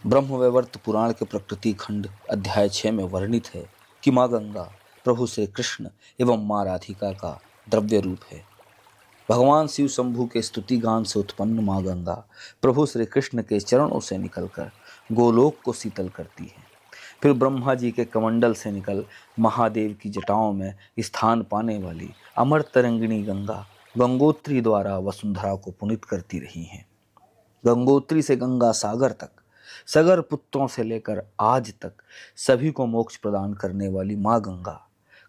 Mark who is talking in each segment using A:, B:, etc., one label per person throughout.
A: ब्रह्मवैवर्त पुराण के प्रकृति खंड अध्याय 6 में वर्णित है कि माँ गंगा प्रभु श्री कृष्ण एवं माँ राधिका का द्रव्य रूप है। भगवान शिव शंभु के स्तुति गान से उत्पन्न माँ गंगा प्रभु श्री कृष्ण के चरणों से निकलकर गोलोक को शीतल करती है। फिर ब्रह्मा जी के कमंडल से निकल महादेव की जटाओं में स्थान पाने वाली अमर तरंगिणी गंगा गंगोत्री द्वारा वसुंधरा को पुनीत करती रही हैं। गंगोत्री से गंगा सागर तक सगर पुत्रों से लेकर आज तक सभी को मोक्ष प्रदान करने वाली माँ गंगा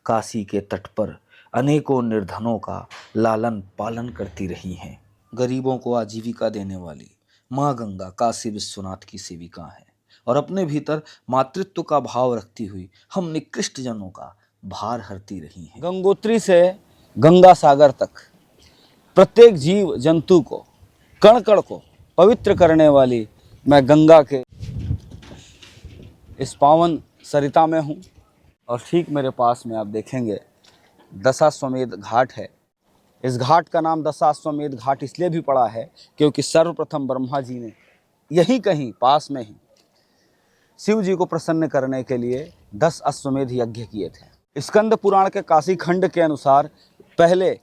A: काशी के तट पर अनेकों निर्धनों का लालन पालन करती रही हैं। गरीबों को आजीविका देने वाली माँ गंगा काशी विश्वनाथ की सेविका है और अपने भीतर मातृत्व का भाव रखती हुई हम निकृष्ट जनों का भार हरती रही हैं।
B: गंगोत्री से गंगा सागर तक प्रत्येक जीव जंतु को कण कण को पवित्र करने वाली मैं गंगा के इस पावन सरिता में हूँ। और ठीक मेरे पास में आप देखेंगे दशाश्वमेध घाट है। इस घाट का नाम दशाश्वमेध घाट इसलिए भी पड़ा है क्योंकि सर्वप्रथम ब्रह्मा जी ने यहीं कहीं पास में ही शिव जी को प्रसन्न करने के लिए 10 अश्वमेध यज्ञ किए थे। स्कंद पुराण के काशी खंड के अनुसार पहले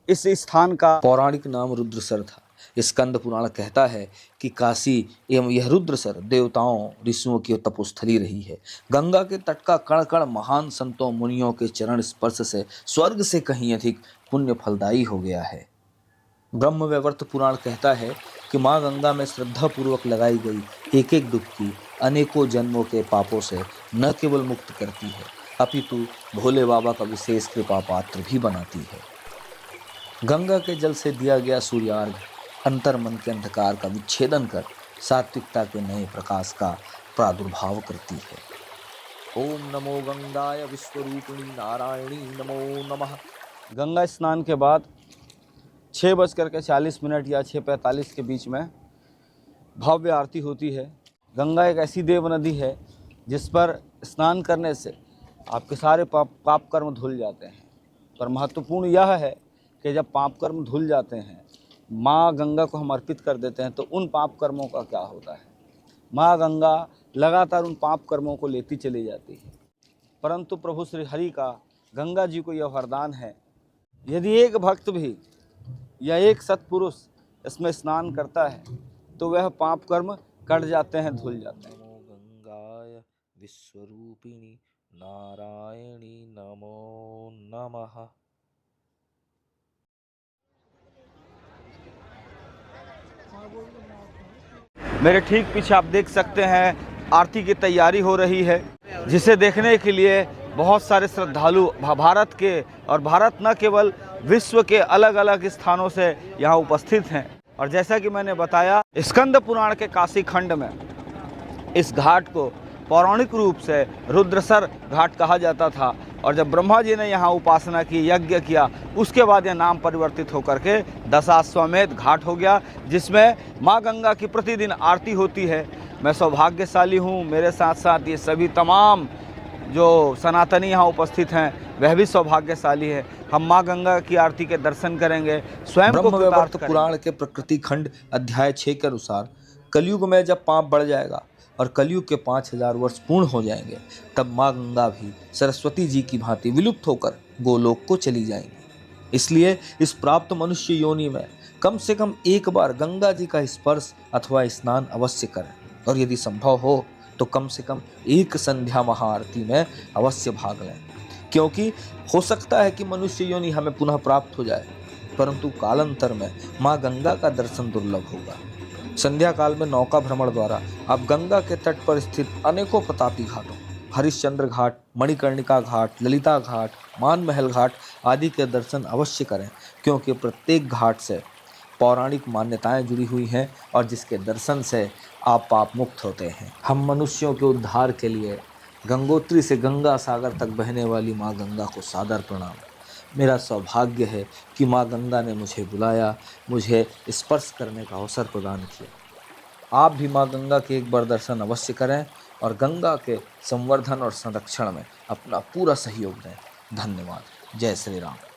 B: इस स्थान का
A: पौराणिक नाम रुद्रसर था। स्कंद पुराण कहता है कि काशी एवं यह रुद्रसर देवताओं ऋषियों की तपोस्थली रही है। गंगा के तट का कण कण महान संतों मुनियों के चरण स्पर्श से स्वर्ग से कहीं अधिक पुण्य फलदायी हो गया है। ब्रह्मवैवर्त पुराण कहता है कि माँ गंगा में श्रद्धा पूर्वक लगाई गई एक एक डुबकी अनेकों जन्मों के पापों से न केवल मुक्त करती है अपितु भोले बाबा का विशेष कृपा पात्र भी बनाती है। गंगा के जल से दिया गया सूर्यार्घ अंतर मन के अंधकार का विच्छेदन कर सात्विकता के नए प्रकाश का प्रादुर्भाव करती है। ओम नमो गंगाय विश्वरूपिणी नारायणी नमो नमः।
B: गंगा स्नान के बाद 6:40 या 6:45 के बीच में भव्य आरती होती है। गंगा एक ऐसी देव नदी है जिस पर स्नान करने से आपके सारे पाप कर्म धुल जाते हैं। पर महत्वपूर्ण यह है कि जब पाप कर्म धुल जाते हैं माँ गंगा को हम अर्पित कर देते हैं तो उन पाप कर्मों का क्या होता है। माँ गंगा लगातार उन पाप कर्मों को लेती चली जाती है। परंतु प्रभु श्री हरि का गंगा जी को यह वरदान है, यदि एक भक्त भी या एक सत्पुरुष इसमें स्नान करता है तो वह पाप कर्म कट जाते हैं, धुल जाते हैं।
A: नमो गंगाय विश्वरूपिणी नारायणी नमो नमः।
B: मेरे ठीक पीछे आप देख सकते हैं आरती की तैयारी हो रही है, जिसे देखने के लिए बहुत सारे श्रद्धालु भारत के और भारत न केवल विश्व के अलग अलग स्थानों से यहाँ उपस्थित हैं। और जैसा कि मैंने बताया स्कंद पुराण के काशी खंड में इस घाट को पौराणिक रूप से रुद्रसर घाट कहा जाता था। और जब ब्रह्मा जी ने यहाँ उपासना की, यज्ञ किया, उसके बाद यह नाम परिवर्तित होकर के दशाश्वमेध घाट हो गया, जिसमें माँ गंगा की प्रतिदिन आरती होती है। मैं सौभाग्यशाली हूँ, मेरे साथ साथ ये सभी तमाम जो सनातनी यहाँ उपस्थित हैं वह भी सौभाग्यशाली है। हम माँ गंगा की आरती के दर्शन करेंगे, स्वयं को
A: ब्रह्मवैवर्त पुराण के प्रकृति खंड अध्याय 6 के अनुसार कलयुग में जब पाप बढ़ जाएगा और कलयुग के 5000 वर्ष पूर्ण हो जाएंगे तब माँ गंगा भी सरस्वती जी की भांति विलुप्त होकर गोलोक को चली जाएंगी। इसलिए इस प्राप्त मनुष्य योनि में कम से कम एक बार गंगा जी का स्पर्श अथवा स्नान अवश्य करें और यदि संभव हो तो कम से कम एक संध्या महाआरती में अवश्य भाग लें, क्योंकि हो सकता है कि मनुष्य योनि हमें पुनः प्राप्त हो जाए परंतु कालांतर में माँ गंगा का दर्शन दुर्लभ होगा। संध्या काल में नौका भ्रमण द्वारा आप गंगा के तट पर स्थित अनेकों प्रतापी घाटों हरिश्चंद्र घाट, मणिकर्णिका घाट, ललिता घाट, मान महल घाट आदि के दर्शन अवश्य करें, क्योंकि प्रत्येक घाट से पौराणिक मान्यताएं जुड़ी हुई हैं और जिसके दर्शन से आप पाप मुक्त होते हैं। हम मनुष्यों के उद्धार के लिए गंगोत्री से गंगा सागर तक बहने वाली माँ गंगा को सादर प्रणाम। मेरा सौभाग्य है कि माँ गंगा ने मुझे बुलाया, मुझे स्पर्श करने का अवसर प्रदान किया। आप भी माँ गंगा के एक बार दर्शन अवश्य करें और गंगा के संवर्धन और संरक्षण में अपना पूरा सहयोग दें। धन्यवाद। जय श्री राम।